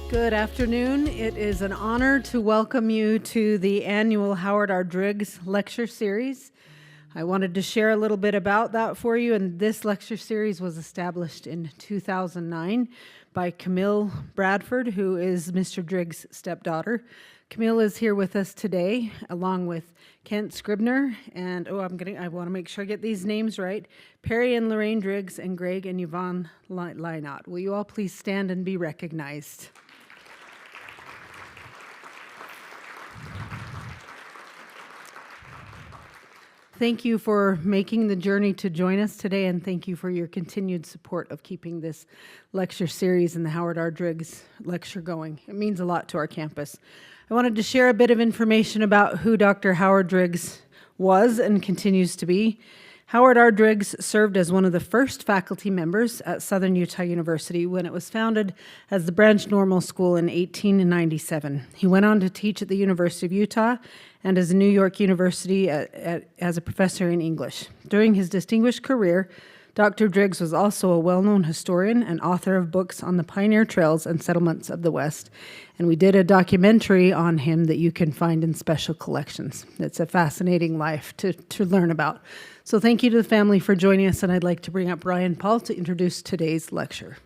Good afternoon. It is an honor to welcome you to the annual Howard R. Driggs lecture series. I wanted to share a little bit about that for you, and this lecture series was established in 2009 by Camille Bradford, who is Mr. Driggs' stepdaughter. Camille is here with us today, along with Kent Scribner, and I want to make sure I get these names right, Perry and Lorraine Driggs, and Greg and Yvonne Lynott. Will you all please stand and be recognized? Thank you for making the journey to join us today, and thank you for your continued support of keeping this lecture series and the Howard R. Driggs lecture going. It means a lot to our campus. I wanted to share a bit of information about who Dr. Howard Driggs was and continues to be. Howard R. Driggs served as one of the first faculty members at Southern Utah University when it was founded as the Branch Normal School in 1897. He went on to teach at the University of Utah and as a New York University as a professor in English. During his distinguished career, Dr. Driggs was also a well-known historian and author of books on the pioneer trails and settlements of the West. And we did a documentary on him that you can find in special collections. It's a fascinating life to learn about. So thank you to the family for joining us, and I'd like to bring up Brian Paul to introduce today's lecture.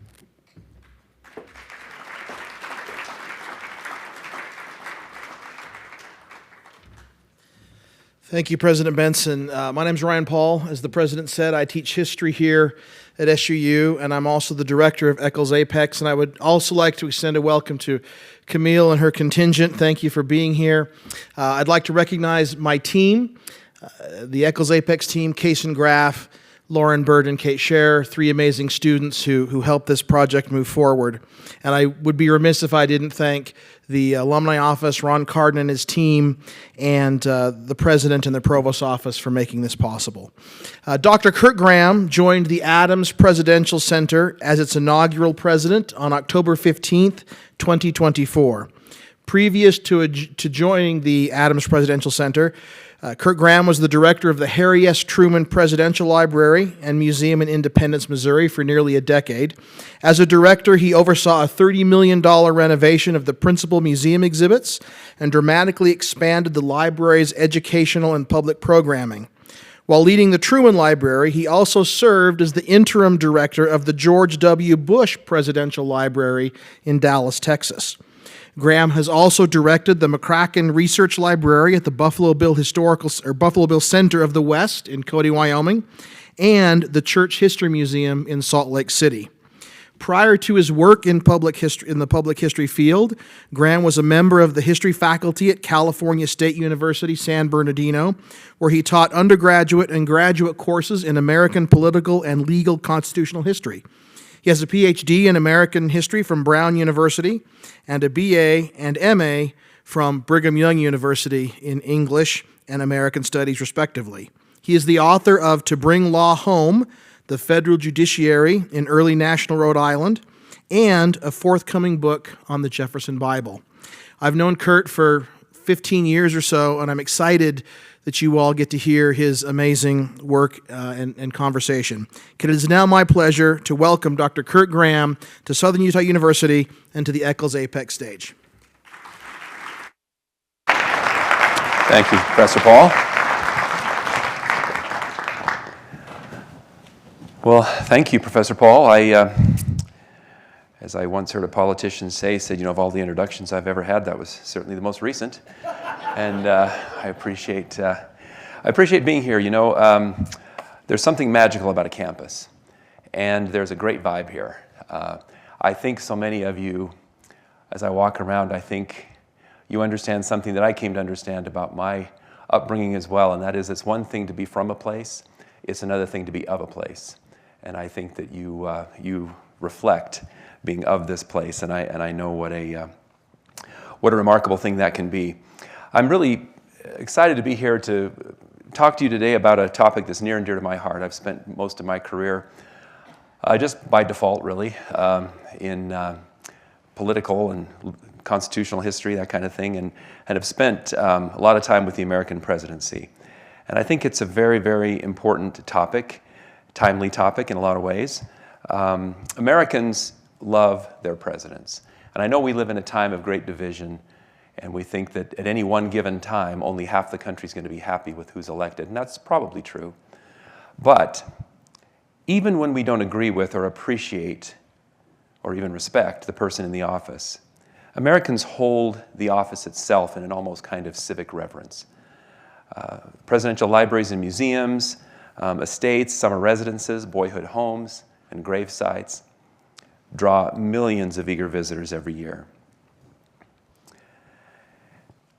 Thank you, President Benson. My name is Ryan Paul. As the President said, I teach history here at SUU, and I'm also the director of Eccles A.P.E.X. And I would also like to extend a welcome to Camille and her contingent. Thank you for being here. I'd like to recognize my team, the Eccles A.P.E.X. team, Kason Graff, Lauren Bird, and Kate Scher, three amazing students who helped this project move forward. And I would be remiss if I didn't thank the alumni office, Ron Carden and his team, and the president and the provost office for making this possible. Dr. Kurt Graham joined the Adams Presidential Center as its inaugural president on October 15th, 2024. Previous to joining the Adams Presidential Center, Kurt Graham was the director of the Harry S. Truman Presidential Library and Museum in Independence, Missouri for nearly a decade. As a director, he oversaw a $30 million renovation of the principal museum exhibits and dramatically expanded the library's educational and public programming. While leading the Truman Library, he also served as the interim director of the George W. Bush Presidential Library in Dallas, Texas. Graham has also directed the McCracken Research Library at the Buffalo Bill Center of the West in Cody, Wyoming, and the Church History Museum in Salt Lake City. Prior to his work in the public history field, Graham was a member of the history faculty at California State University, San Bernardino, where he taught undergraduate and graduate courses in American political and legal constitutional history. He has a PhD in American history from Brown University and a BA and MA from Brigham Young University in English and American Studies, respectively. He is the author of To Bring Law Home, The Federal Judiciary in Early National Rhode Island, and a forthcoming book on the Jefferson Bible. I've known Kurt for 15 years or so, and I'm excited that you all get to hear his amazing work and conversation. It is now my pleasure to welcome Dr. Kurt Graham to Southern Utah University and to the Eccles A.P.E.X. stage. Thank you, Professor Paul. Well, thank you, Professor Paul. As I once heard a politician said, of all the introductions I've ever had, that was certainly the most recent. And I appreciate being here. There's something magical about a campus, and there's a great vibe here. I think so many of you, as I walk around, I think you understand something that I came to understand about my upbringing as well, and that is it's one thing to be from a place, it's another thing to be of a place. And I think that you reflect being of this place, and I know what a remarkable thing that can be. I'm really excited to be here to talk to you today about a topic that's near and dear to my heart. I've spent most of my career, just by default really, in political and constitutional history, that kind of thing, and have spent a lot of time with the American presidency. And I think it's a very, very important topic, timely topic in a lot of ways. Americans love their presidents. And I know we live in a time of great division, and we think that at any one given time, only half the country is going to be happy with who's elected, and that's probably true. But even when we don't agree with or appreciate or even respect the person in the office, Americans hold the office itself in an almost kind of civic reverence. Presidential libraries and museums, estates, summer residences, boyhood homes, and grave sites draw millions of eager visitors every year.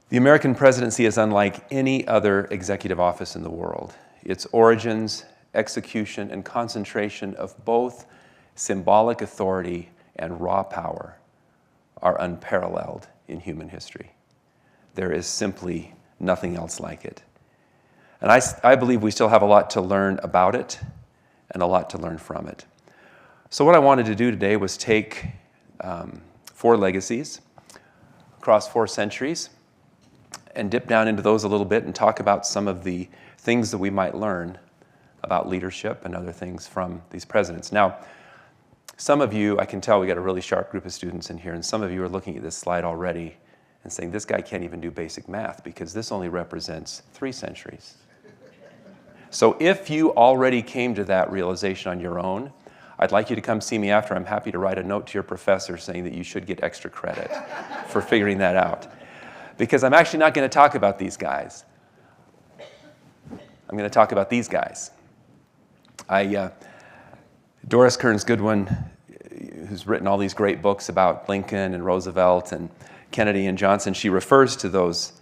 The American presidency is unlike any other executive office in the world. Its origins, execution, and concentration of both symbolic authority and raw power are unparalleled in human history. There is simply nothing else like it. And I believe we still have a lot to learn about it and a lot to learn from it. So what I wanted to do today was take 4 legacies across 4 centuries and dip down into those a little bit and talk about some of the things that we might learn about leadership and other things from these presidents. Now, some of you, I can tell we got a really sharp group of students in here, and some of you are looking at this slide already and saying, this guy can't even do basic math because this only represents 3 centuries. So if you already came to that realization on your own, I'd like you to come see me after. I'm happy to write a note to your professor saying that you should get extra credit for figuring that out. Because I'm actually not going to talk about these guys. I'm going to talk about these guys. Doris Kearns Goodwin, who's written all these great books about Lincoln and Roosevelt and Kennedy and Johnson, she refers to those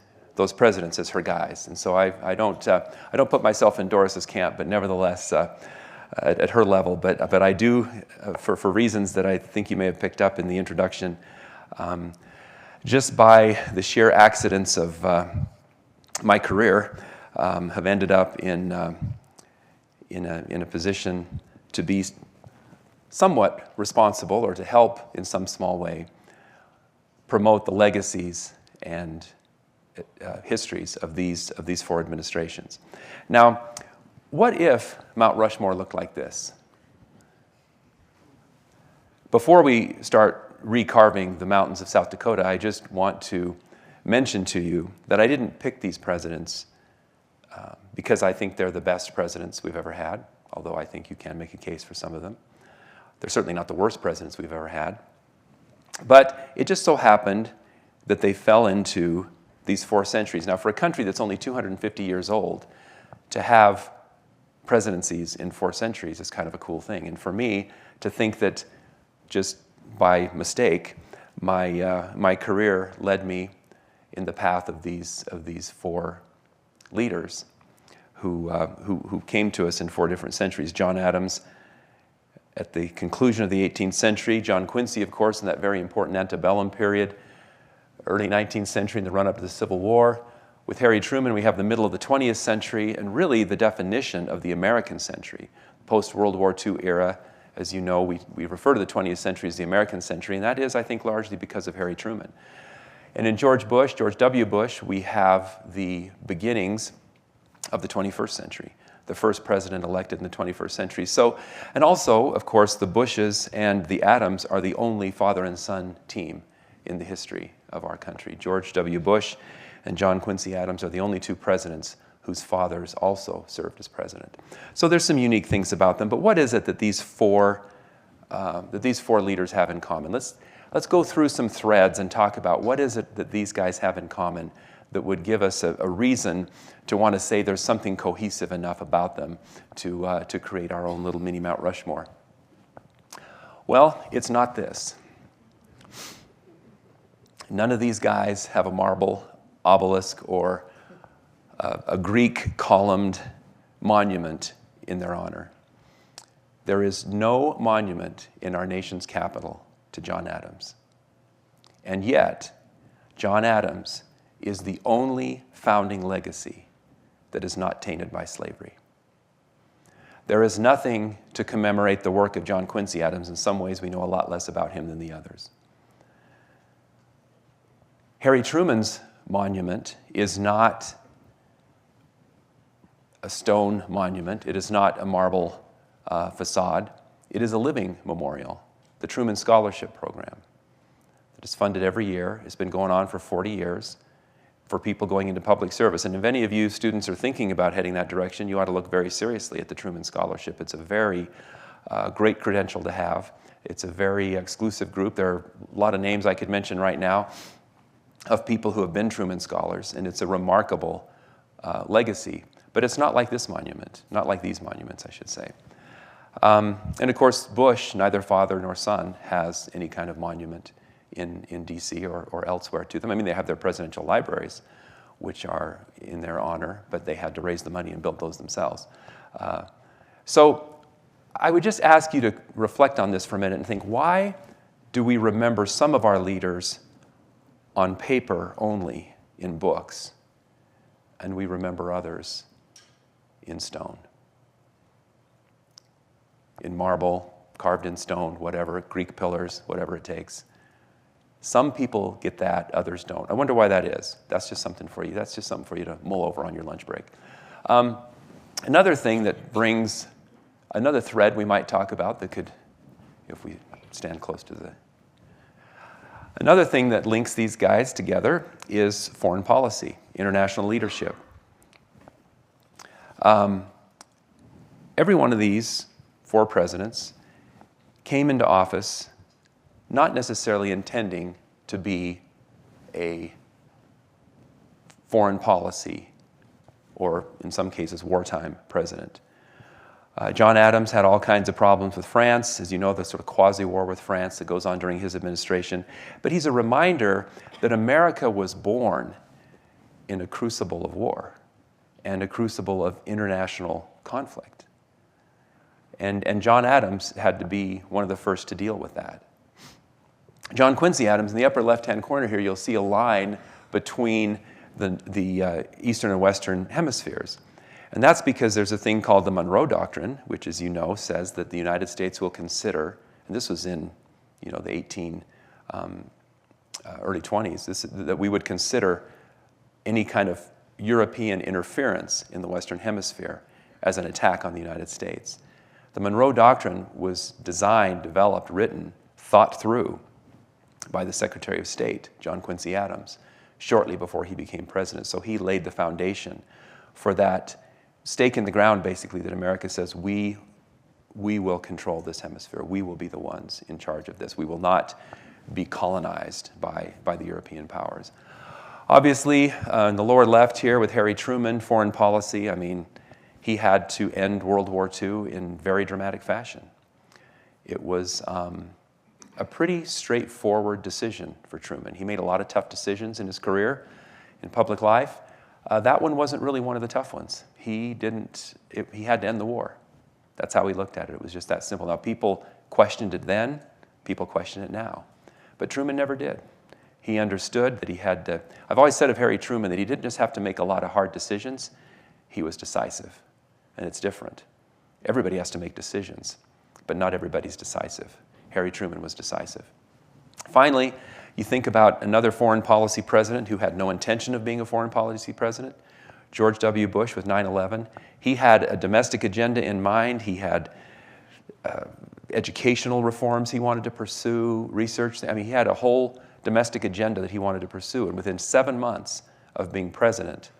presidents as her guys. And so I don't put myself in Doris's camp, but nevertheless, at her level. But I do, for reasons that I think you may have picked up in the introduction, just by the sheer accidents of my career, have ended up in a position to be somewhat responsible or to help in some small way promote the legacies and histories of these 4 administrations. Now, what if Mount Rushmore looked like this? Before we start recarving the mountains of South Dakota, I just want to mention to you that I didn't pick these presidents because I think they're the best presidents we've ever had, although I think you can make a case for some of them. They're certainly not the worst presidents we've ever had. But it just so happened that they fell into these 4 centuries. Now, for a country that's only 250 years old, to have presidencies in 4 centuries is kind of a cool thing. And for me, to think that just by mistake, my career led me in the path of these 4 leaders who came to us in 4 different centuries. John Adams at the conclusion of the 18th century, John Quincy, of course, in that very important antebellum period, early 19th century in the run-up to the Civil War. With Harry Truman, we have the middle of the 20th century and really the definition of the American century. Post-World War II era, as you know, we refer to the 20th century as the American century, and that is, I think, largely because of Harry Truman. And in George W. Bush, we have the beginnings of the 21st century, the first president elected in the 21st century. So, and also, of course, the Bushes and the Adams are the only father and son team in the history of our country. George W. Bush and John Quincy Adams are the only 2 presidents whose fathers also served as president. So there's some unique things about them, but what is it that these 4 leaders have in common? Let's go through some threads and talk about what is it that these guys have in common that would give us a reason to want to say there's something cohesive enough about them to create our own little mini Mount Rushmore. Well, it's not this. None of these guys have a marble obelisk or a Greek columned monument in their honor. There is no monument in our nation's capital to John Adams. And yet, John Adams is the only founding legacy that is not tainted by slavery. There is nothing to commemorate the work of John Quincy Adams. In some ways, we know a lot less about him than the others. Harry Truman's monument is not a stone monument. It is not a marble facade. It is a living memorial, the Truman Scholarship Program. that is funded every year. It's been going on for 40 years for people going into public service. And if any of you students are thinking about heading that direction, you ought to look very seriously at the Truman Scholarship. It's a very great credential to have. It's a very exclusive group. There are a lot of names I could mention right now of people who have been Truman Scholars, and it's a remarkable legacy. But it's not like this monument, not like these monuments, I should say. And of course, Bush, neither father nor son, has any kind of monument in D.C. or elsewhere to them. I mean, they have their presidential libraries, which are in their honor, but they had to raise the money and build those themselves. So I would just ask you to reflect on this for a minute and think, why do we remember some of our leaders on paper only in books, and we remember others in stone? In marble, carved in stone, whatever, Greek pillars, whatever it takes. Some people get that, others don't. I wonder why that is. That's just something for you. That's just something for you to mull over on your lunch break. Another thing that brings another thread we might talk about that could, if we stand close to the... Another thing that links these guys together is foreign policy, international leadership. Every one of these 4 presidents came into office not necessarily intending to be a foreign policy or, in some cases, wartime president. John Adams had all kinds of problems with France, as you know, the sort of quasi-war with France that goes on during his administration. But he's a reminder that America was born in a crucible of war and a crucible of international conflict. And John Adams had to be one of the first to deal with that. John Quincy Adams, in the upper left-hand corner here, you'll see a line between the Eastern and Western hemispheres. And that's because there's a thing called the Monroe Doctrine, which, as you know, says that the United States will consider, and this was in the early 20s, that we would consider any kind of European interference in the Western Hemisphere as an attack on the United States. The Monroe Doctrine was designed, developed, written, thought through by the Secretary of State, John Quincy Adams, shortly before he became president. So he laid the foundation for that stake in the ground, basically, that America says, we will control this hemisphere. We will be the ones in charge of this. We will not be colonized by the European powers. Obviously, in the lower left here with Harry Truman, foreign policy, I mean, he had to end World War II in very dramatic fashion. It was a pretty straightforward decision for Truman. He made a lot of tough decisions in his career, in public life. That one wasn't really one of the tough ones. He had to end the war. That's how he looked at it. It was just that simple. Now, people questioned it then. People question it now. But Truman never did. He understood that he had to... I've always said of Harry Truman that he didn't just have to make a lot of hard decisions. He was decisive. And it's different. Everybody has to make decisions, but not everybody's decisive. Harry Truman was decisive. Finally, you think about another foreign policy president who had no intention of being a foreign policy president, George W. Bush with 9/11. He had a domestic agenda in mind. He had educational reforms he wanted to pursue, research. I mean, he had a whole domestic agenda that he wanted to pursue. And within 7 months of being president,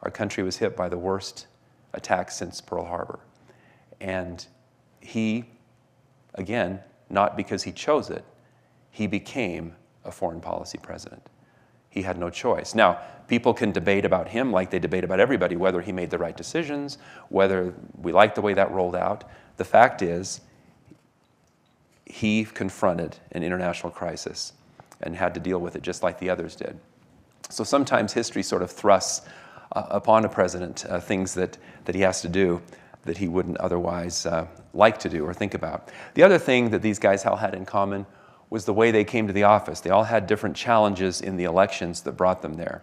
our country was hit by the worst attack since Pearl Harbor. And he, again, not because he chose it, he became a foreign policy president. He had no choice. Now, people can debate about him like they debate about everybody, whether he made the right decisions, whether we like the way that rolled out. The fact is, he confronted an international crisis and had to deal with it just like the others did. So sometimes history sort of thrusts upon a president things that he has to do that he wouldn't otherwise like to do or think about. The other thing that these guys all had in common was the way they came to the office. They all had different challenges in the elections that brought them there.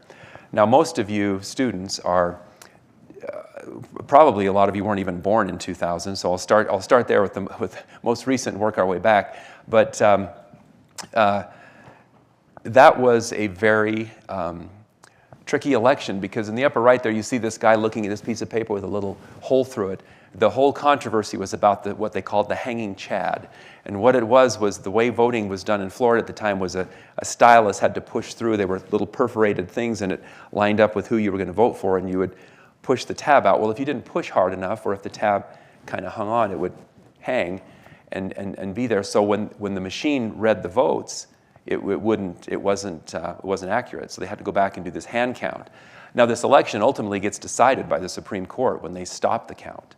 Now, most of you students are, probably a lot of you weren't even born in 2000, so I'll start there with the most recent and work our way back. But that was a very tricky election, because in the upper right there you see this guy looking at this piece of paper with a little hole through it. The whole controversy was about what they called the hanging chad. And what it was the way voting was done in Florida at the time was a stylus had to push through. They were little perforated things, and it lined up with who you were going to vote for, and you would push the tab out. Well, if you didn't push hard enough, or if the tab kind of hung on, it would hang and be there. So when the machine read the votes, it wasn't accurate. So they had to go back and do this hand count. Now, this election ultimately gets decided by the Supreme Court when they stop the count,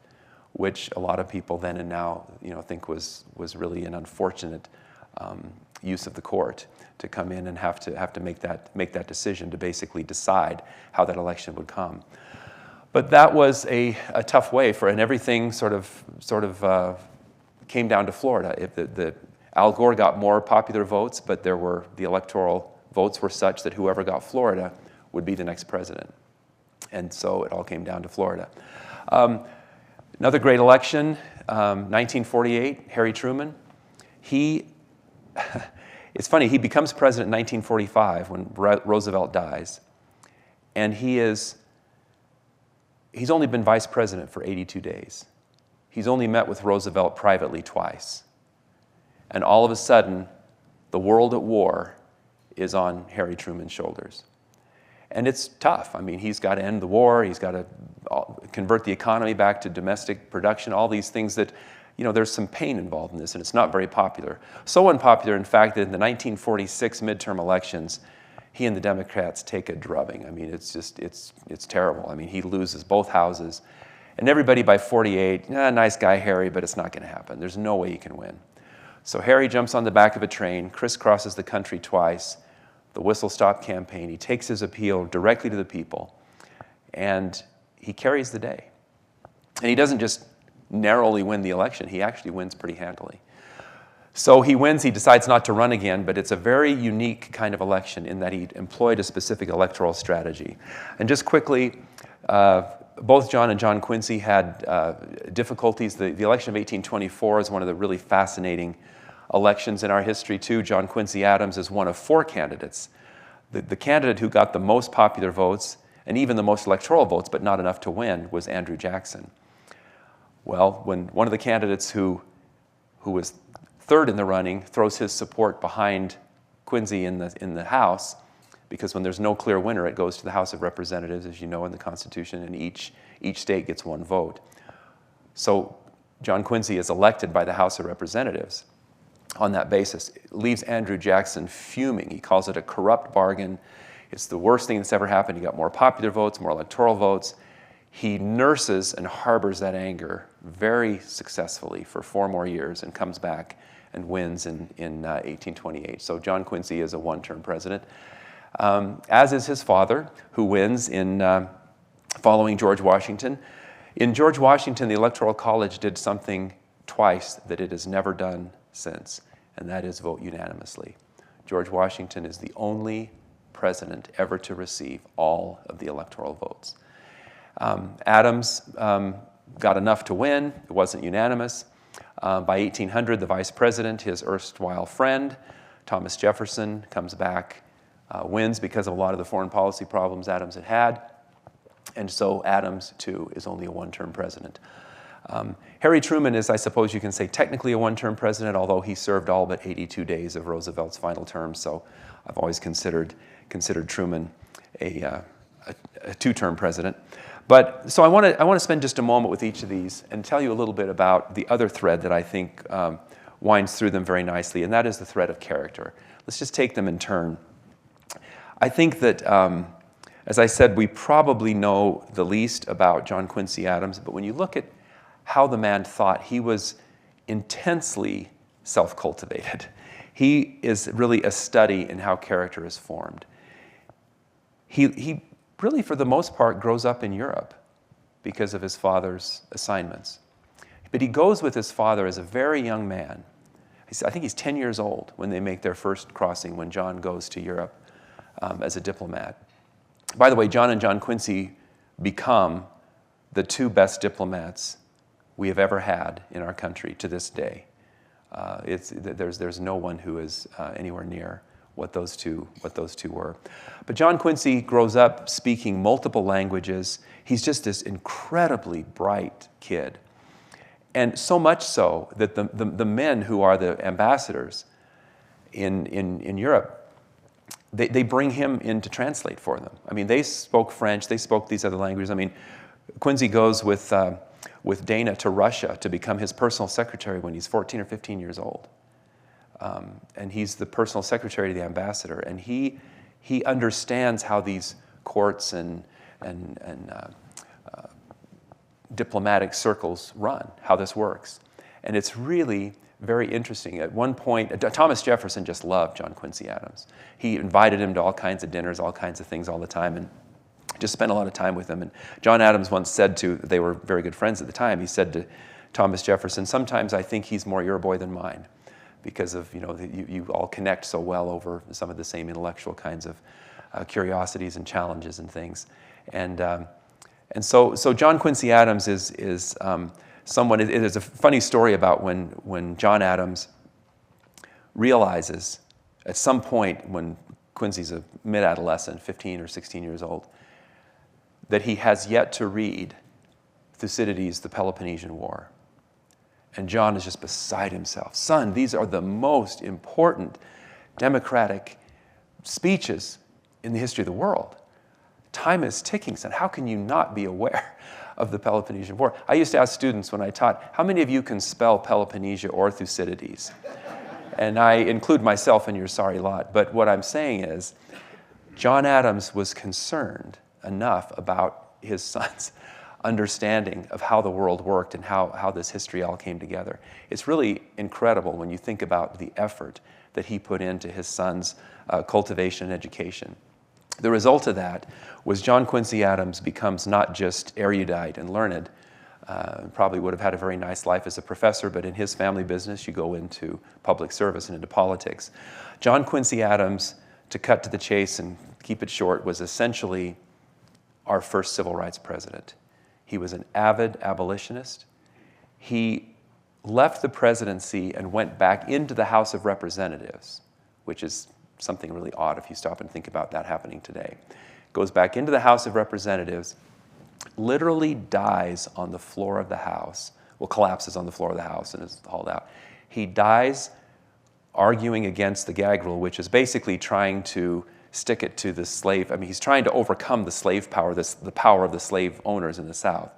which a lot of people then and now think was really an unfortunate use of the court to come in and have to make that decision to basically decide how that election would come. But that was a tough way and everything sort of came down to Florida. Al Gore got more popular votes, but the electoral votes were such that whoever got Florida would be the next president. And so it all came down to Florida. Another great election, 1948, Harry Truman. It's funny, he becomes president in 1945 when Roosevelt dies. And he's only been vice president for 82 days. He's only met with Roosevelt privately twice. And all of a sudden, the world at war is on Harry Truman's shoulders. And it's tough. I mean, he's got to end the war. He's got to convert the economy back to domestic production, all these things that, there's some pain involved in this, and it's not very popular. So unpopular, in fact, that in the 1946 midterm elections, he and the Democrats take a drubbing. I mean, it's terrible. I mean, he loses both houses. And everybody by 48, nice guy, Harry, but it's not going to happen. There's no way he can win. So Harry jumps on the back of a train, crisscrosses the country twice, the whistle-stop campaign. He takes his appeal directly to the people, and he carries the day. And he doesn't just narrowly win the election. He actually wins pretty handily. So he wins. He decides not to run again, but it's a very unique kind of election in that he employed a specific electoral strategy. And just quickly, both John and John Quincy had difficulties. The election of 1824 is one of the really fascinating elections in our history, too. John Quincy Adams is one of four candidates. The candidate who got the most popular votes, and even the most electoral votes, but not enough to win, was Andrew Jackson. Well, when one of the candidates who was third in the running throws his support behind Quincy in the House, because when there's no clear winner, it goes to the House of Representatives, as you know, in the Constitution, and each state gets one vote. So John Quincy is elected by the House of Representatives on that basis. It leaves Andrew Jackson fuming. He calls it a corrupt bargain. It's the worst thing that's ever happened. He got more popular votes, more electoral votes. He nurses and harbors that anger very successfully for 4 more years and comes back and wins in 1828. So John Quincy is a one-term president, as is his father, who wins in following George Washington. In George Washington, the Electoral College did something twice that it has never done since, and that is vote unanimously. George Washington is the only president ever to receive all of the electoral votes. Adams got enough to win. It wasn't unanimous. By 1800, the vice president, his erstwhile friend, Thomas Jefferson, comes back, wins because of a lot of the foreign policy problems Adams had. And so Adams, too, is only a one-term president. Harry Truman is, I suppose you can say, technically a one-term president, although he served all but 82 days of Roosevelt's final term. So I've always considered Truman a two-term president. But so I want to spend just a moment with each of these and tell you a little bit about the other thread that I think winds through them very nicely, and that is the thread of character. Let's just take them in turn. I think that, as I said, we probably know the least about John Quincy Adams, but when you look at how the man thought, he was intensely self-cultivated. He is really a study in how character is formed. He really, for the most part, grows up in Europe because of his father's assignments. But he goes with his father as a very young man. I think he's 10 years old when they make their first crossing, when John goes to Europe as a diplomat. By the way, John and John Quincy become the 2 best diplomats we have ever had in our country to this day. There's no one who is anywhere near what those two were. But John Quincy grows up speaking multiple languages. He's just this incredibly bright kid. And so much so that the men who are the ambassadors in Europe, they bring him in to translate for them. I mean, they spoke French, they spoke these other languages. I mean, Quincy goes with Dana to Russia to become his personal secretary when he's 14 or 15 years old. And he's the personal secretary to the ambassador. And he understands how these courts and diplomatic circles run, how this works. And it's really very interesting. At one point, Thomas Jefferson just loved John Quincy Adams. He invited him to all kinds of dinners, all kinds of things all the time, and just spent a lot of time with him. And John Adams once said they were very good friends at the time, he said to Thomas Jefferson, "Sometimes I think he's more your boy than mine, because of, you all connect so well over some of the same intellectual kinds of curiosities and challenges and things." And so John Quincy Adams is someone. It is a funny story about when John Adams realizes at some point when Quincy's a mid-adolescent, 15 or 16 years old, that he has yet to read Thucydides' The Peloponnesian War. And John is just beside himself. "Son, these are the most important democratic speeches in the history of the world. Time is ticking, son. How can you not be aware of the Peloponnesian War?" I used to ask students when I taught, how many of you can spell Peloponnesia or Thucydides? And I include myself in your sorry lot. But what I'm saying is, John Adams was concerned enough about his son's understanding of how the world worked and how this history all came together. It's really incredible when you think about the effort that he put into his son's cultivation and education. The result of that was John Quincy Adams becomes not just erudite and learned, probably would have had a very nice life as a professor, but in his family business, you go into public service and into politics. John Quincy Adams, to cut to the chase and keep it short, was essentially our first civil rights president. He was an avid abolitionist. He left the presidency and went back into the House of Representatives, which is something really odd if you stop and think about that happening today. Goes back into the House of Representatives, literally dies on the floor of the House, collapses on the floor of the House and is hauled out. He dies arguing against the gag rule, which is basically trying to stick it to the slave. I mean, he's trying to overcome the slave power, the power of the slave owners in the South,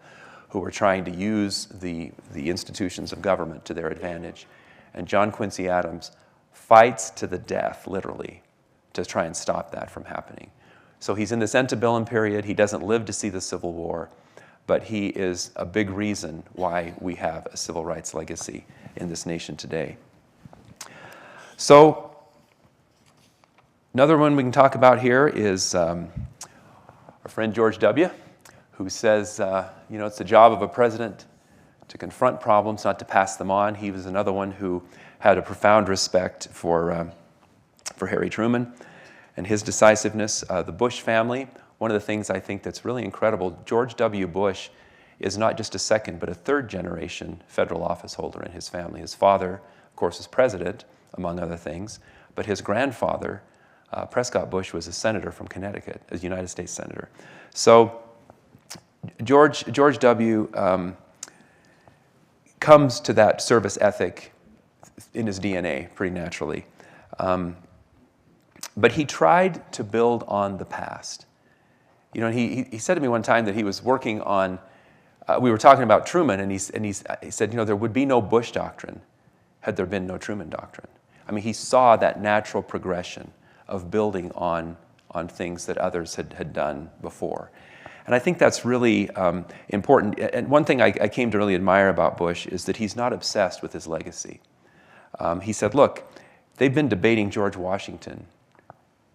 who were trying to use the institutions of government to their advantage. And John Quincy Adams fights to the death, literally, to try and stop that from happening. So he's in this antebellum period. He doesn't live to see the Civil War, but he is a big reason why we have a civil rights legacy in this nation today. So another one we can talk about here is our friend George W., who says, it's the job of a president to confront problems, not to pass them on. He was another one who had a profound respect for Harry Truman and his decisiveness. The Bush family, one of the things I think that's really incredible, George W. Bush is not just a second, but a third generation federal office holder in his family. His father, of course, was president, among other things, but his grandfather, Prescott Bush, was a senator from Connecticut, a United States senator. So George W. Comes to that service ethic in his DNA pretty naturally. But he tried to build on the past. He said to me one time that he was working on, we were talking about Truman, and he said, there would be no Bush doctrine had there been no Truman doctrine. I mean, he saw that natural progression of building on things that others had done before. And I think that's really important. And one thing I came to really admire about Bush is that he's not obsessed with his legacy. He said, look, they've been debating George Washington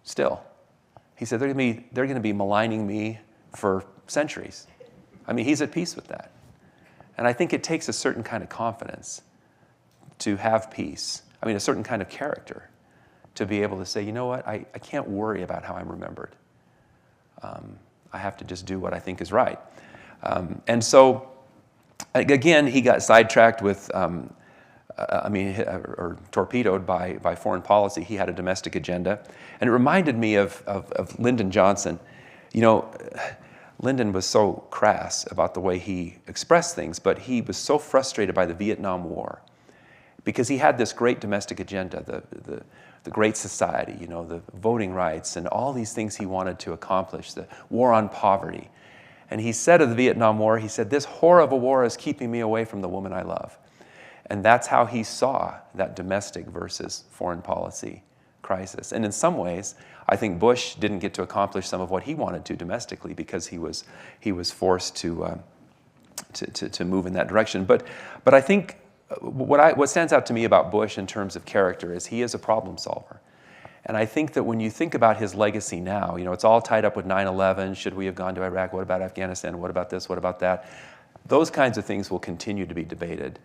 still. He said, they're going to be maligning me for centuries. I mean, he's at peace with that. And I think it takes a certain kind of confidence to have peace. I mean, a certain kind of character to be able to say, you know what, I can't worry about how I'm remembered. I have to just do what I think is right. And so, again, he got sidetracked with, or torpedoed by foreign policy. He had a domestic agenda. And it reminded me of Lyndon Johnson. Lyndon was so crass about the way he expressed things, but he was so frustrated by the Vietnam War because he had this great domestic agenda, the Great Society, you know, the voting rights and all these things he wanted to accomplish, the war on poverty. And he said of the Vietnam War, he said, "This horror of a war is keeping me away from the woman I love." And that's how he saw that domestic versus foreign policy crisis. And in some ways, I think Bush didn't get to accomplish some of what he wanted to domestically because he was forced to move in that direction. But I think what stands out to me about Bush in terms of character is he is a problem solver. And I think that when you think about his legacy now, you know, it's all tied up with 9/11. Should we have gone to Iraq? What about Afghanistan? What about this? What about that? Those kinds of things will continue to be debated.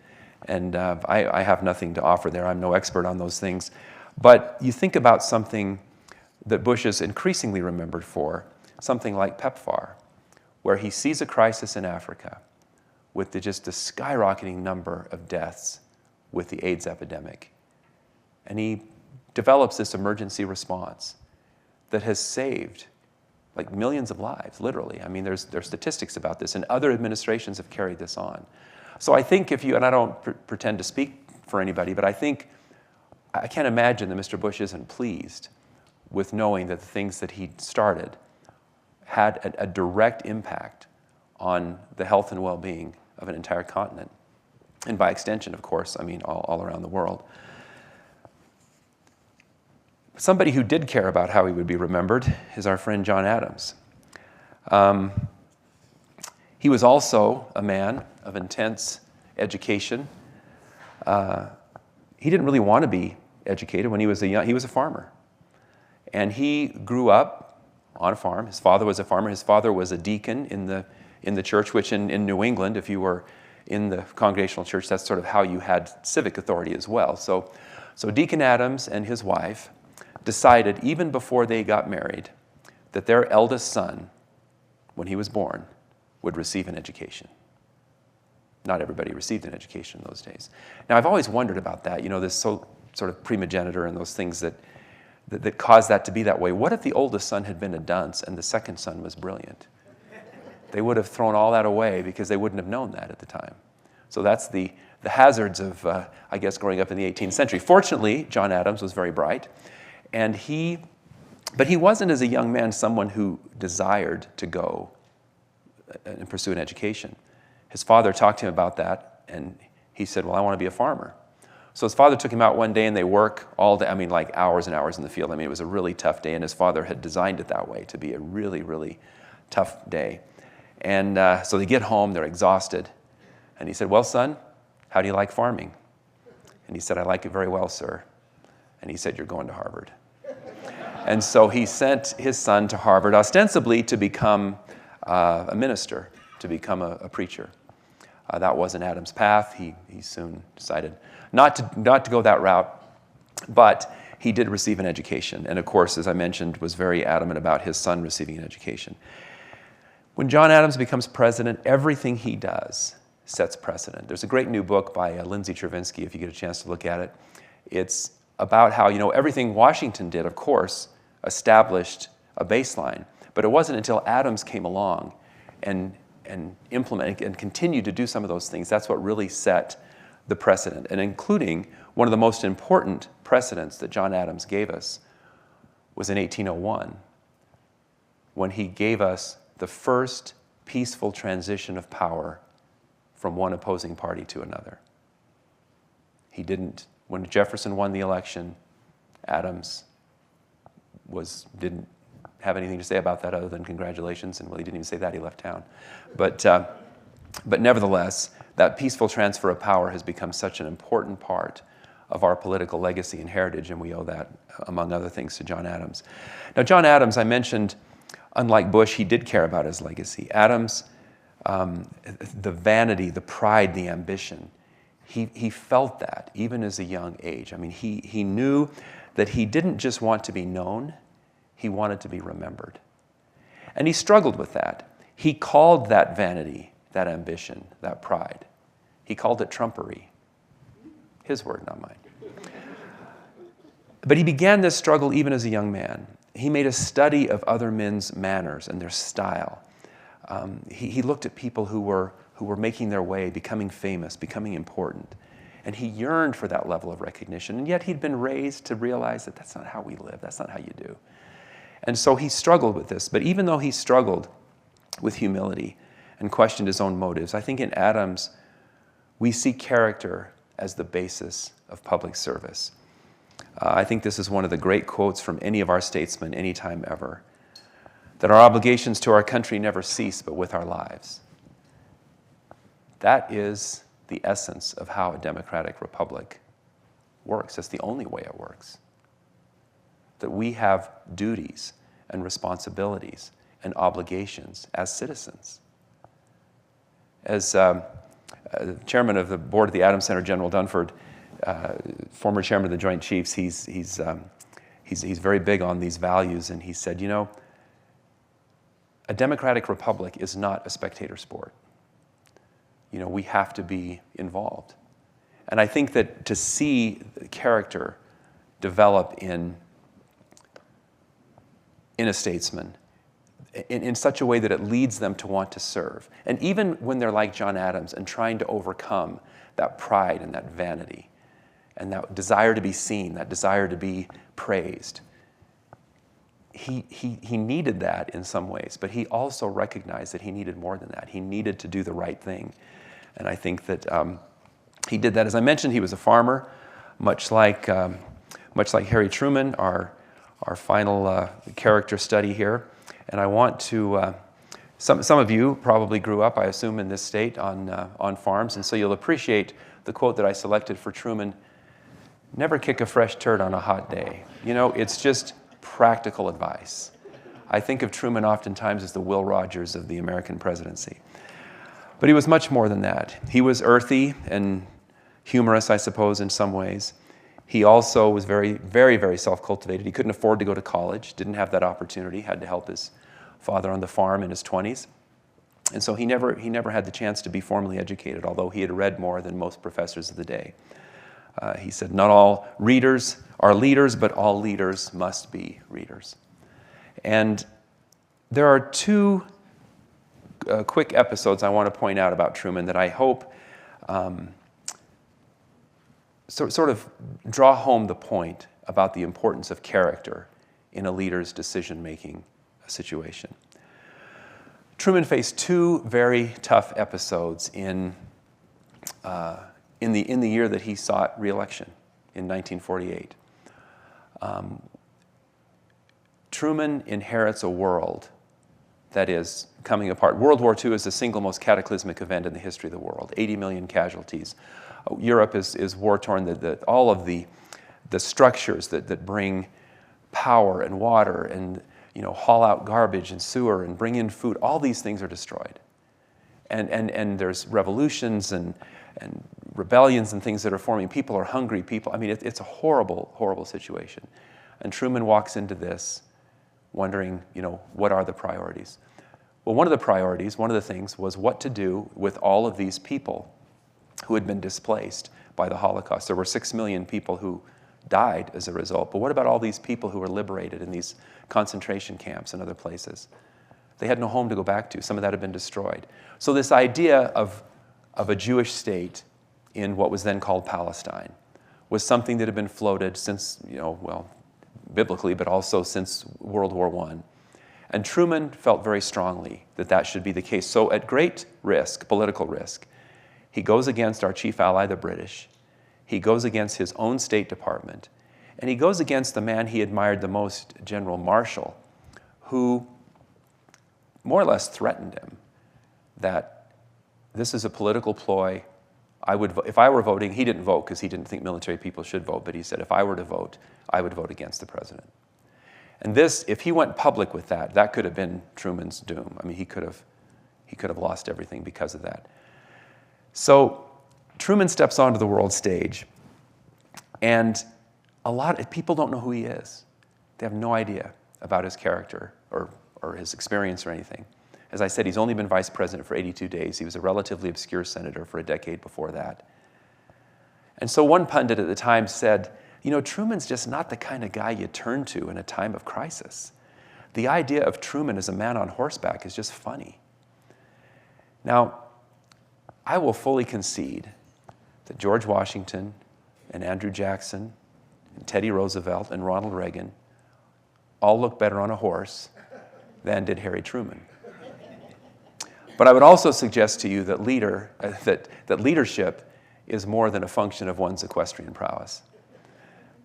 And I have nothing to offer there. I'm no expert on those things. But you think about something that Bush is increasingly remembered for, something like PEPFAR, where he sees a crisis in Africa with just the skyrocketing number of deaths with the AIDS epidemic. And he develops this emergency response that has saved like millions of lives, literally. I mean, there's statistics about this, and other administrations have carried this on. So I think and I don't pretend to speak for anybody, but I can't imagine that Mr. Bush isn't pleased with knowing that the things that he started had a direct impact on the health and well-being of an entire continent. And by extension, of course, I mean all around the world. Somebody who did care about how he would be remembered is our friend John Adams. He was also a man of intense education. He didn't really want to be educated when he was he was a farmer. And he grew up on a farm. His father was a farmer. His father was a deacon in the church, which in New England, if you were in the Congregational church, that's sort of how you had civic authority as well. So Deacon Adams and his wife decided, even before they got married, that their eldest son, when he was born, would receive an education. Not everybody received an education in those days. Now, I've always wondered about that, you know, this sort of primogeniture and those things that caused that to be that way. What if the oldest son had been a dunce and the second son was brilliant? They would have thrown all that away because they wouldn't have known that at the time. So that's the hazards of, I guess, growing up in the 18th century. Fortunately, John Adams was very bright, but he wasn't, as a young man, someone who desired to go and pursue an education. His father talked to him about that, and he said, "Well, I want to be a farmer." So his father took him out one day, and they work all day, I mean, like hours and hours in the field. I mean, it was a really tough day, and his father had designed it that way to be a really, really tough day. And so they get home, they're exhausted, and he said, "Well, son, how do you like farming?" And he said, "I like it very well, sir." And he said, "You're going to Harvard." And so he sent his son to Harvard, ostensibly to become a minister, to become a preacher. That wasn't Adams' path. He soon decided not to go that route, but he did receive an education. And of course, as I mentioned, was very adamant about his son receiving an education. When John Adams becomes president, everything he does sets precedent. There's a great new book by Lindsay Travinsky, if you get a chance to look at it. It's about how, you know, everything Washington did, of course, established a baseline. But it wasn't until Adams came along and implemented and continued to do some of those things, that's what really set the precedent. And including one of the most important precedents that John Adams gave us was in 1801, when he gave us the first peaceful transition of power from one opposing party to another. He didn't, when Jefferson won the election, Adams didn't have anything to say about that other than congratulations, and well, he didn't even say that, he left town. But nevertheless, that peaceful transfer of power has become such an important part of our political legacy and heritage, and we owe that, among other things, to John Adams. Now, John Adams, I mentioned, unlike Bush, he did care about his legacy. Adams, the vanity, the pride, the ambition, he felt that even as a young age. I mean, he knew that he didn't just want to be known, he wanted to be remembered. And he struggled with that. He called that vanity, that ambition, that pride, he called it trumpery. His word, not mine. But he began this struggle even as a young man. He made a study of other men's manners and their style. He looked at people who were making their way, becoming famous, becoming important. And he yearned for that level of recognition. And yet he'd been raised to realize that that's not how we live. That's not how you do. And so he struggled with this. But even though he struggled with humility and questioned his own motives, I think in Adams, we see character as the basis of public service. I think this is one of the great quotes from any of our statesmen anytime ever, that our obligations to our country never cease but with our lives. That is the essence of how a democratic republic works. That's the only way it works. That we have duties and responsibilities and obligations as citizens. As chairman of the board of the Adams Center, General Dunford, former chairman of the Joint Chiefs, he's very big on these values, and he said, you know, a democratic republic is not a spectator sport. You know, we have to be involved. And I think that to see character develop in a statesman in such a way that it leads them to want to serve. And even when they're like John Adams and trying to overcome that pride and that vanity and that desire to be seen, that desire to be praised, he needed that in some ways, but he also recognized that he needed more than that. He needed to do the right thing. And I think that he did that. As I mentioned, he was a farmer, much like Harry Truman, our final character study here. And I want to, some of you probably grew up, I assume, in this state on farms, and so you'll appreciate the quote that I selected for Truman: never kick a fresh turd on a hot day. You know, it's just practical advice. I think of Truman oftentimes as the Will Rogers of the American presidency. But he was much more than that. He was earthy and humorous, I suppose, in some ways. He also was very, very, very self-cultivated. He couldn't afford to go to college, didn't have that opportunity, had to help his father on the farm in his 20s. And so he never had the chance to be formally educated, although he had read more than most professors of the day. He said, not all readers are leaders, but all leaders must be readers. And there are two quick episodes I want to point out about Truman that I hope sort of draw home the point about the importance of character in a leader's decision-making situation. Truman faced two very tough episodes in the year that he sought re-election in 1948. Truman inherits a world that is coming apart. World War II is the single most cataclysmic event in the history of the world. 80 million casualties. Europe is war-torn. All of the structures that bring power and water and haul out garbage and sewer and bring in food, all these things are destroyed. And there's revolutions and rebellions and things that are forming. People are hungry. It's a horrible, horrible situation. And Truman walks into this wondering, what are the priorities? Well, one of the priorities, one of the things was what to do with all of these people who had been displaced by the Holocaust. There were 6 million people who died as a result. But what about all these people who were liberated in these concentration camps and other places? They had no home to go back to. Some of that had been destroyed. So this idea of a Jewish state in what was then called Palestine was something that had been floated since, biblically, but also since World War I. And Truman felt very strongly that that should be the case. So at great risk, political risk, he goes against our chief ally, the British. He goes against his own State Department. And he goes against the man he admired the most, General Marshall, who more or less threatened him that this is a political ploy. If I were voting, he didn't vote because he didn't think military people should vote, but he said, if I were to vote, I would vote against the president. And this, if he went public with that, that could have been Truman's doom. He could have lost everything because of that. So Truman steps onto the world stage, and a lot of people don't know who he is. They have no idea about his character or his experience or anything. As I said, he's only been vice president for 82 days. He was a relatively obscure senator for a decade before that. And so one pundit at the time said, Truman's just not the kind of guy you turn to in a time of crisis. The idea of Truman as a man on horseback is just funny. Now, I will fully concede that George Washington and Andrew Jackson and Teddy Roosevelt and Ronald Reagan all look better on a horse than did Harry Truman. But I would also suggest to you that leadership is more than a function of one's equestrian prowess.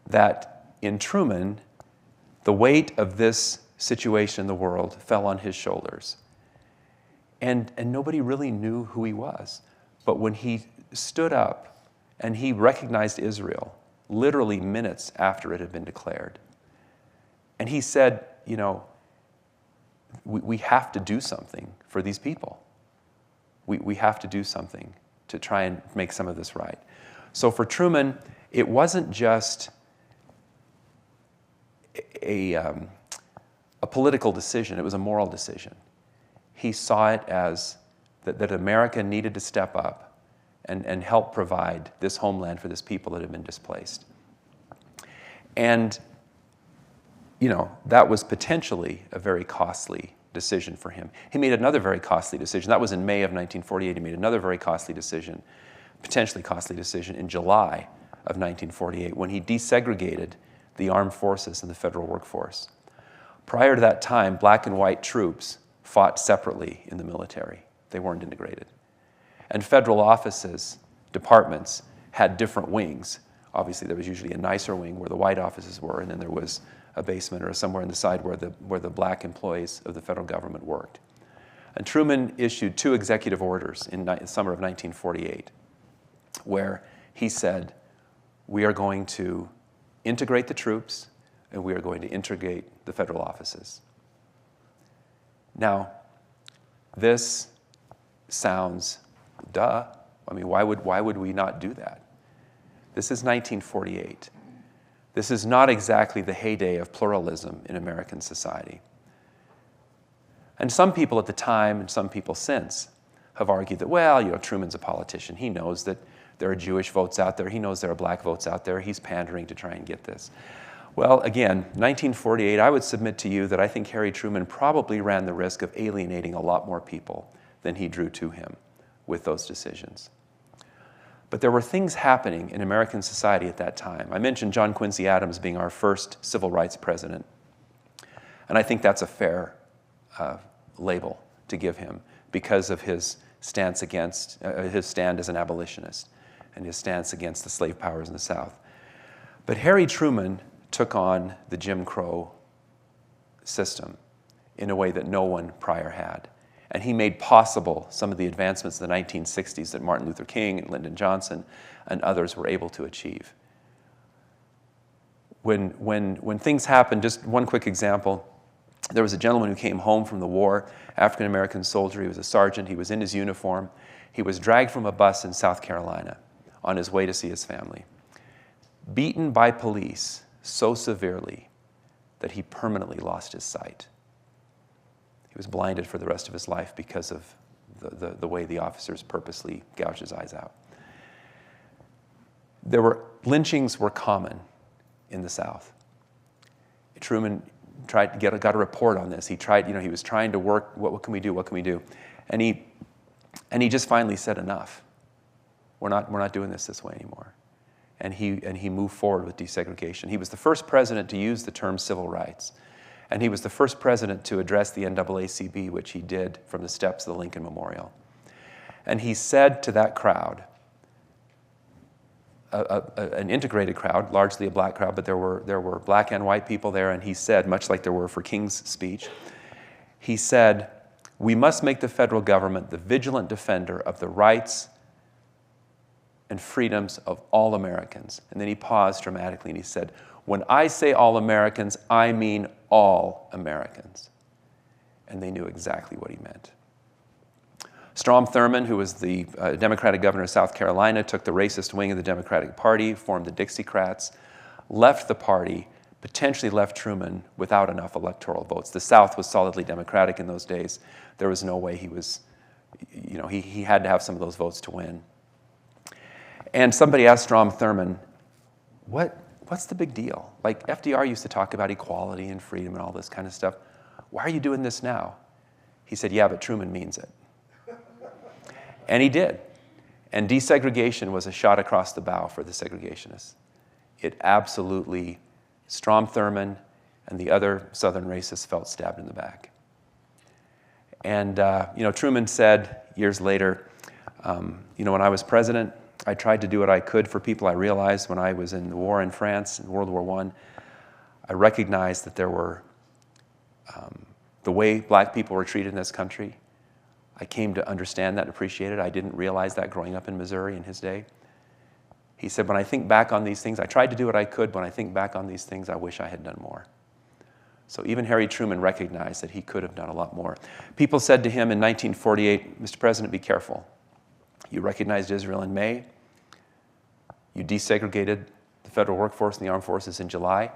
That in Truman, the weight of this situation in the world fell on his shoulders. And nobody really knew who he was. But when he stood up and he recognized Israel, literally minutes after it had been declared, and he said, you know, we have to do something for these people. We have to do something to try and make some of this right. So for Truman, it wasn't just a political decision, it was a moral decision. He saw it as that America needed to step up and help provide this homeland for this people that had been displaced. And, you know, that was potentially a very costly decision for him. He made another very costly decision. That was in May of 1948. He made another very costly decision, potentially costly decision, in July of 1948 when he desegregated the armed forces and the federal workforce. Prior to that time, black and white troops fought separately in the military. They weren't integrated. And federal offices, departments, had different wings. Obviously, there was usually a nicer wing where the white offices were, and then there was a basement or somewhere in the side where the black employees of the federal government worked. And Truman issued 2 executive orders in summer of 1948 where he said, we are going to integrate the troops and we are going to integrate the federal offices. Now, this sounds, duh. I mean, why would we not do that? This is 1948. This is not exactly the heyday of pluralism in American society. And some people at the time and some people since have argued that, well, you know, Truman's a politician. He knows that there are Jewish votes out there. He knows there are black votes out there. He's pandering to try and get this. Well, again, 1948, I would submit to you that I think Harry Truman probably ran the risk of alienating a lot more people than he drew to him with those decisions. But there were things happening in American society at that time. I mentioned John Quincy Adams being our first civil rights president. And I think that's a fair label to give him because of his stance against, his stand as an abolitionist and his stance against the slave powers in the South. But Harry Truman took on the Jim Crow system in a way that no one prior had. And he made possible some of the advancements in the 1960s that Martin Luther King and Lyndon Johnson and others were able to achieve. When things happened, just one quick example, there was a gentleman who came home from the war, African-American soldier. He was a sergeant. He was in his uniform. He was dragged from a bus in South Carolina on his way to see his family, beaten by police so severely that he permanently lost his sight. He was blinded for the rest of his life because of the way the officers purposely gouged his eyes out. Lynchings were common in the South. Truman got a report on this. He was trying to work, what can we do? And he just finally said, enough. We're not doing this way anymore. And he moved forward with desegregation. He was the first president to use the term civil rights. And he was the first president to address the NAACP, which he did from the steps of the Lincoln Memorial. And he said to that crowd, an integrated crowd, largely a black crowd, but there were black and white people there, and he said, much like there were for King's speech, he said, we must make the federal government the vigilant defender of the rights and freedoms of all Americans. And then he paused dramatically and he said, when I say all Americans, I mean all Americans. And they knew exactly what he meant. Strom Thurmond, who was the Democratic governor of South Carolina, took the racist wing of the Democratic Party, formed the Dixiecrats, left the party, potentially left Truman without enough electoral votes. The South was solidly Democratic in those days. There was no way he had to have some of those votes to win. And somebody asked Strom Thurmond, what's the big deal? Like FDR used to talk about equality and freedom and all this kind of stuff. Why are you doing this now? He said, yeah, but Truman means it. And he did. And desegregation was a shot across the bow for the segregationists. It absolutely, Strom Thurmond and the other Southern racists felt stabbed in the back. And, Truman said years later, when I was president, I tried to do what I could for people. I realized when I was in the war in France, in World War I recognized that there were, the way black people were treated in this country, I came to understand that and appreciate it. I didn't realize that growing up in Missouri in his day. He said, when I think back on these things, I tried to do what I could. When I think back on these things, I wish I had done more. So even Harry Truman recognized that he could have done a lot more. People said to him in 1948, Mr. President, be careful. You recognized Israel in May. You desegregated the federal workforce and the armed forces in July.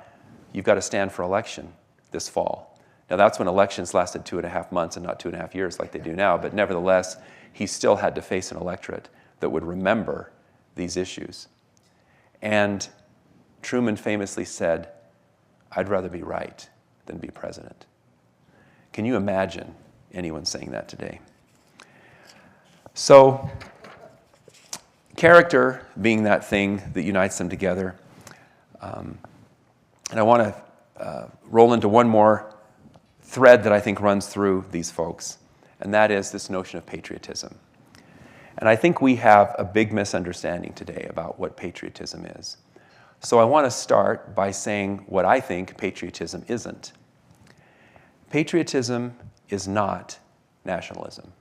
You've got to stand for election this fall. Now, that's when elections lasted 2.5 months and not 2.5 years like they do now. But nevertheless, he still had to face an electorate that would remember these issues. And Truman famously said, I'd rather be right than be president. Can you imagine anyone saying that today? So, character being that thing that unites them together. And I want to roll into one more thread that I think runs through these folks, and that is this notion of patriotism. And I think we have a big misunderstanding today about what patriotism is. So I want to start by saying what I think patriotism isn't. Patriotism is not nationalism.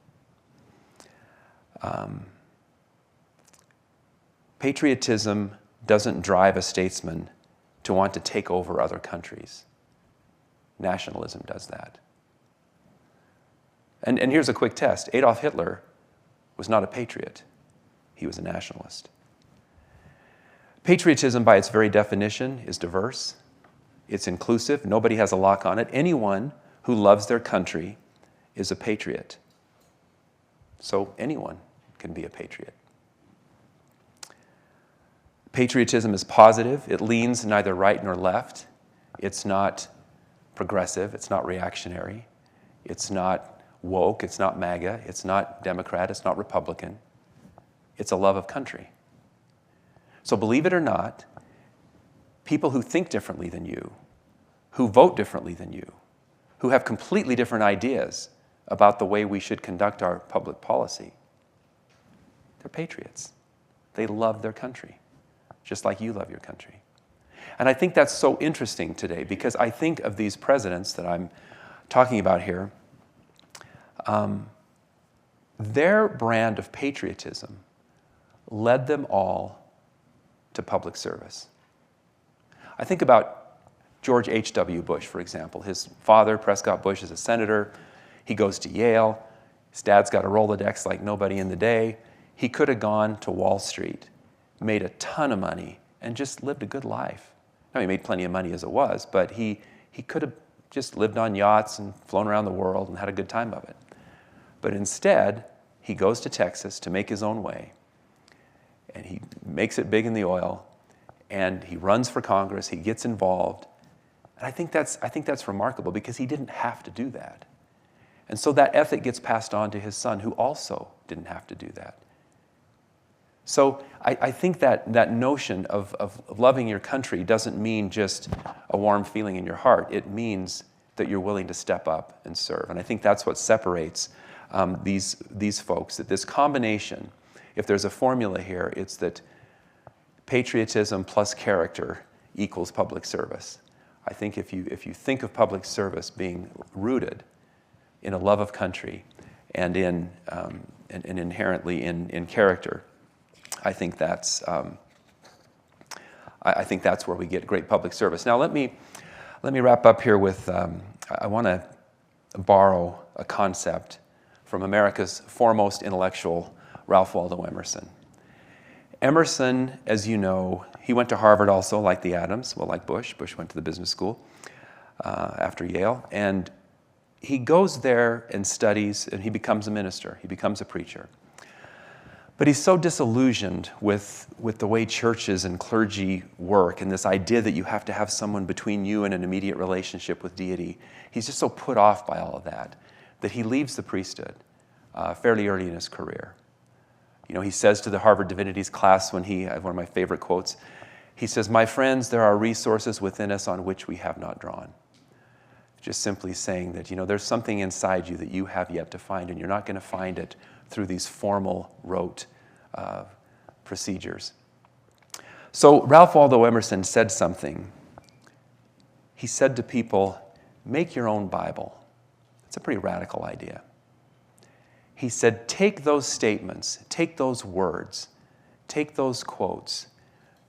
Patriotism doesn't drive a statesman to want to take over other countries. Nationalism does that. And here's a quick test. Adolf Hitler was not a patriot. He was a nationalist. Patriotism, by its very definition, is diverse. It's inclusive. Nobody has a lock on it. Anyone who loves their country is a patriot. So anyone can be a patriot. Patriotism is positive. It leans neither right nor left. It's not progressive. It's not reactionary. It's not woke. It's not MAGA. It's not Democrat. It's not Republican. It's a love of country. So believe it or not, people who think differently than you, who vote differently than you, who have completely different ideas about the way we should conduct our public policy, they're patriots. They love their country, just like you love your country. And I think that's so interesting today because I think of these presidents that I'm talking about here, their brand of patriotism led them all to public service. I think about George H.W. Bush, for example. His father, Prescott Bush, is a senator. He goes to Yale. His dad's got a Rolodex like nobody in the day. He could have gone to Wall Street, made a ton of money, and just lived a good life. Now, he made plenty of money as it was, but he could have just lived on yachts and flown around the world and had a good time of it. But instead, he goes to Texas to make his own way. And he makes it big in the oil, and he runs for Congress, he gets involved. And I think that's remarkable because he didn't have to do that. And so that ethic gets passed on to his son, who also didn't have to do that. So I think that notion of loving your country doesn't mean just a warm feeling in your heart. It means that you're willing to step up and serve. And I think that's what separates these folks, that this combination, if there's a formula here, it's that patriotism plus character equals public service. I think if you think of public service being rooted in a love of country and inherently in character, I think that's where we get great public service. Now let me wrap up here with I want to borrow a concept from America's foremost intellectual, Ralph Waldo Emerson. Emerson, as you know, he went to Harvard also, like the Adams, well, like Bush. Bush went to the business school after Yale. And he goes there and studies, and he becomes a minister. He becomes a preacher. But he's so disillusioned with the way churches and clergy work and this idea that you have to have someone between you and an immediate relationship with deity. He's just so put off by all of that he leaves the priesthood fairly early in his career. You know, he says to the Harvard Divinities class one of my favorite quotes, he says, "My friends, there are resources within us on which we have not drawn." Just simply saying that, you know, there's something inside you that you have yet to find, and you're not going to find it through these formal, rote procedures. So Ralph Waldo Emerson said something. He said to people, make your own Bible. It's a pretty radical idea. He said, take those statements, take those words, take those quotes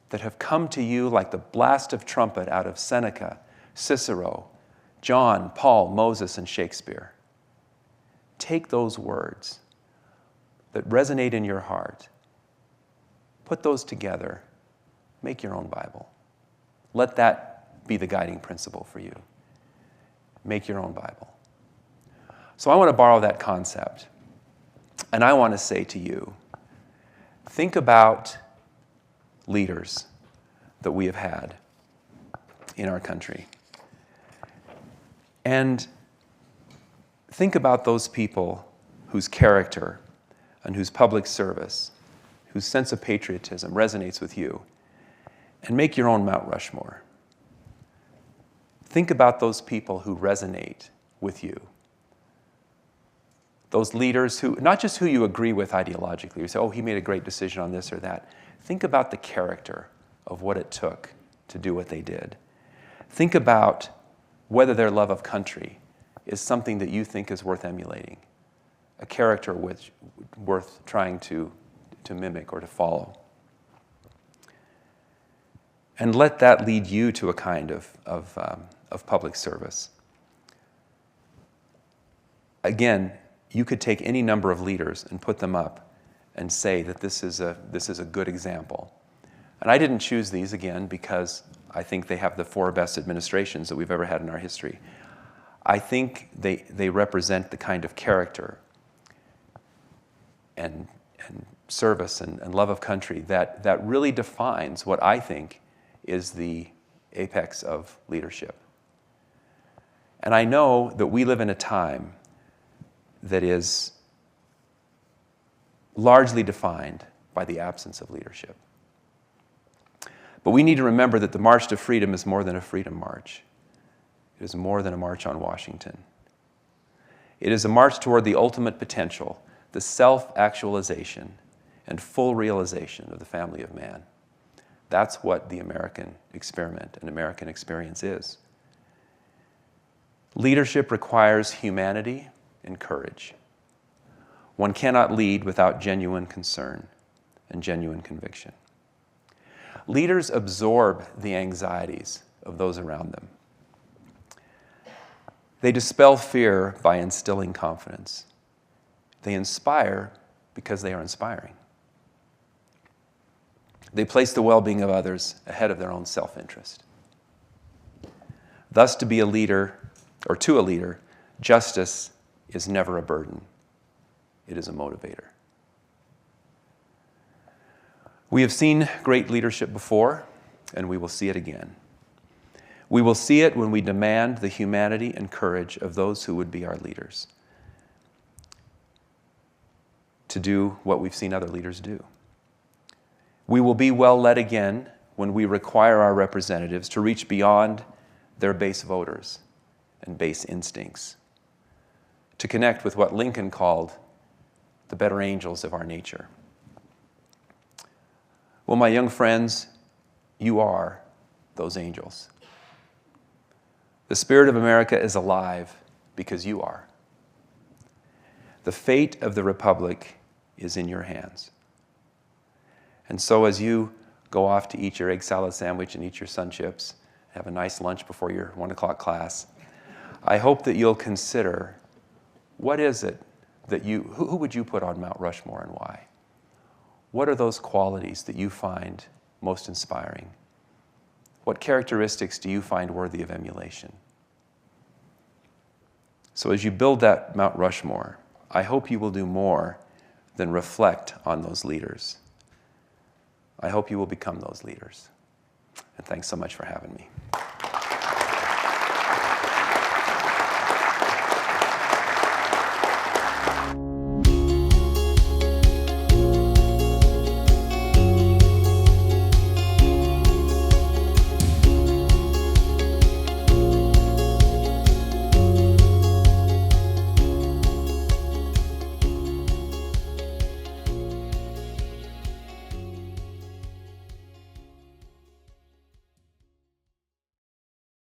that have come to you like the blast of trumpet out of Seneca, Cicero, John, Paul, Moses, and Shakespeare. Take those words that resonate in your heart, put those together, make your own Bible. Let that be the guiding principle for you. Make your own Bible. So I want to borrow that concept, and I want to say to you, think about leaders that we have had in our country. And think about those people whose character and whose public service, whose sense of patriotism resonates with you, and make your own Mount Rushmore. Think about those people who resonate with you. Those leaders who, not just who you agree with ideologically, you say, oh, he made a great decision on this or that. Think about the character of what it took to do what they did. Think about whether their love of country is something that you think is worth emulating, a character which worth trying to mimic or to follow. And let that lead you to a kind of public service. Again, you could take any number of leaders and put them up and say that this is a good example. And I didn't choose these, again, because I think they have the 4 best administrations that we've ever had in our history. I think they represent the kind of character and service and love of country that really defines what I think is the apex of leadership. And I know that we live in a time that is largely defined by the absence of leadership. But we need to remember that the March to Freedom is more than a freedom march. It is more than a march on Washington. It is a march toward the ultimate potential, the self-actualization and full realization of the family of man. That's what the American experiment and American experience is. Leadership requires humanity and courage. One cannot lead without genuine concern and genuine conviction. Leaders absorb the anxieties of those around them. They dispel fear by instilling confidence. They inspire because they are inspiring. They place the well-being of others ahead of their own self-interest. Thus, to be a leader, or to a leader, justice is never a burden. It is a motivator. We have seen great leadership before, and we will see it again. We will see it when we demand the humanity and courage of those who would be our leaders to do what we've seen other leaders do. We will be well led again when we require our representatives to reach beyond their base voters and base instincts, to connect with what Lincoln called the better angels of our nature. Well, my young friends, you are those angels. The spirit of America is alive because you are. The fate of the republic is in your hands. And so as you go off to eat your egg salad sandwich and eat your sun chips, have a nice lunch before your 1 o'clock class, I hope that you'll consider, what is it that who would you put on Mount Rushmore and why? What are those qualities that you find most inspiring? What characteristics do you find worthy of emulation? So as you build that Mount Rushmore, I hope you will do more than reflect on those leaders. I hope you will become those leaders. And thanks so much for having me.